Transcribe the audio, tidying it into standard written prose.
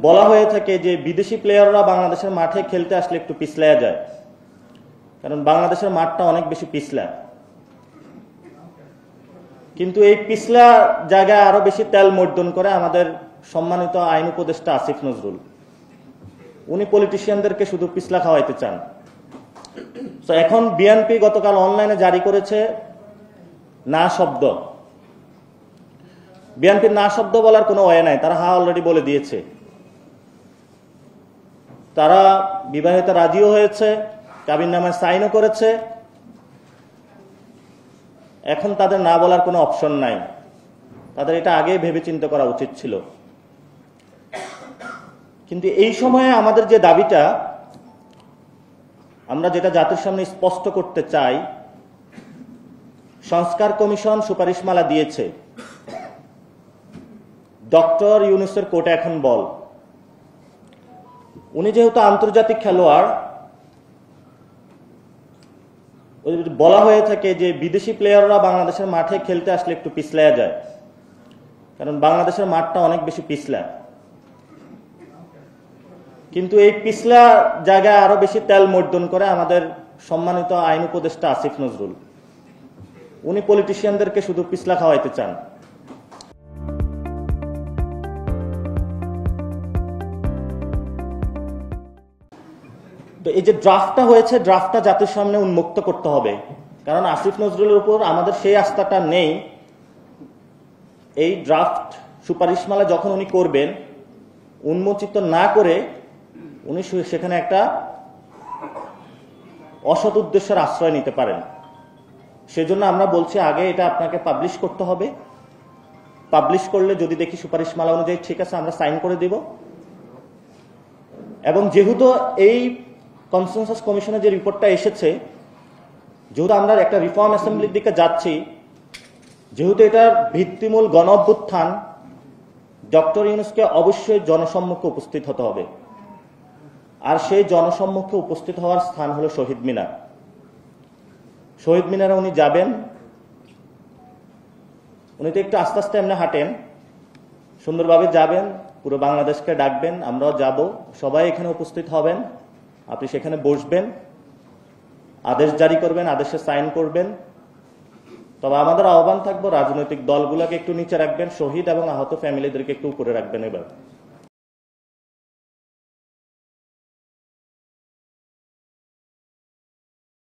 বলা হয়ে থাকে যে বিদেশি প্লেয়াররা বাংলাদেশের মাঠে খেলতে আসলে একটু পিছলায়া যায়, কারণ বাংলাদেশের মাঠটা অনেক বেশি পিছলা। কিন্তু এই পিছলা জায়গায় আরো বেশি তেল মর্দন করে আমাদের সম্মানিত আইন উপদেষ্টা আসিফ নজরুল। উনি পলিটিশিয়ানদেরকে শুধু পিছলা খাওয়াইতে চান। তো এখন বিএনপি গতকাল অনলাইনে জারি করেছে না শব্দ। বিএনপির না শব্দ বলার কোনো ওয়ে নাই, তারা অলরেডি বলে দিয়েছে। তারা বিবাহিত রাজিও হয়েছে, কাবিননামায় সাইনও করেছে। এখন তাদের না বলার কোনো অপশন নাই, তাদের এটা আগে ভেবে চিন্তা করা উচিত ছিল। কিন্তু এই সময়ে আমাদের যে দাবিটা, আমরা যেটা জাতির সামনে স্পষ্ট করতে চাই, সংস্কার কমিশন সুপারিশমালা দিয়েছে, ডক্টর ইউনূসের কোর্টে এখন বল। উনি যেহেতু আন্তর্জাতিক খেলোয়াড়, বলা হয়ে থাকে যে বিদেশি প্লেয়াররা বাংলাদেশের মাঠে খেলতে আসলে একটু পিছলায়া যায়, কারণ বাংলাদেশের মাঠটা অনেক বেশি পিছলা। কিন্তু এই পিছলা জায়গায় আরো বেশি তেল মর্দন করে আমাদের সম্মানিত আইন উপদেষ্টা আসিফ নজরুল। উনি পলিটিশিয়ানদেরকে শুধু পিছলা খাওয়াইতে চান। তো এই যে ড্রাফটটা হয়েছে, ড্রাফটটা জাতির সামনে উন্মুক্ত করতে হবে, কারণ আসিফ নজরুলের উপর আমাদের সেই আস্থাটা নেই। এই ড্রাফট সুপারিশমালা যখন উনি করবেন, উন্মোচিত না করে উনি সেখানে একটা অসৎ উদ্দেশ্যের আশ্রয় নিতে পারেন। সেজন্য আমরা বলছি আগে এটা আপনাকে পাবলিশ করতে হবে। পাবলিশ করলে যদি দেখি সুপারিশমালা অনুযায়ী ঠিক আছে, আমরা সাইন করে দিব। এবং যেহেতু এই কনসেনসাস কমিশনের যে রিপোর্টটা এসেছে, যেহেতু আমরা একটা রিফর্ম অ্যাসেম্বলির দিকে যাচ্ছি, যেহেতু এটার ভিত্তিমূল গণ অভ্যুত্থান, ডক্টর ইউনূসকে অবশ্যই জনসম্মুখে উপস্থিত হতে হবে। আর সেই জনসম্মুখে উপস্থিত হওয়ার স্থান হলো শহীদ মিনার। শহীদ মিনারে উনি যাবেন। উনি তো একটু আস্তে আস্তে এমনি হাঁটেন, সুন্দরভাবে যাবেন, পুরো বাংলাদেশকে ডাকবেন, আমরাও যাব, সবাই এখানে উপস্থিত হবেন। আপনি সেখানে বসবেন, আদেশ জারি করবেন, আদেশে সাইন করবেন। তবে আমাদের আহ্বান থাকবো, রাজনৈতিক দলগুলোকে একটু নিচে রাখবেন, শহীদ এবং আহত ফ্যামিলিদেরকে একটু উপরে রাখবেন এবার।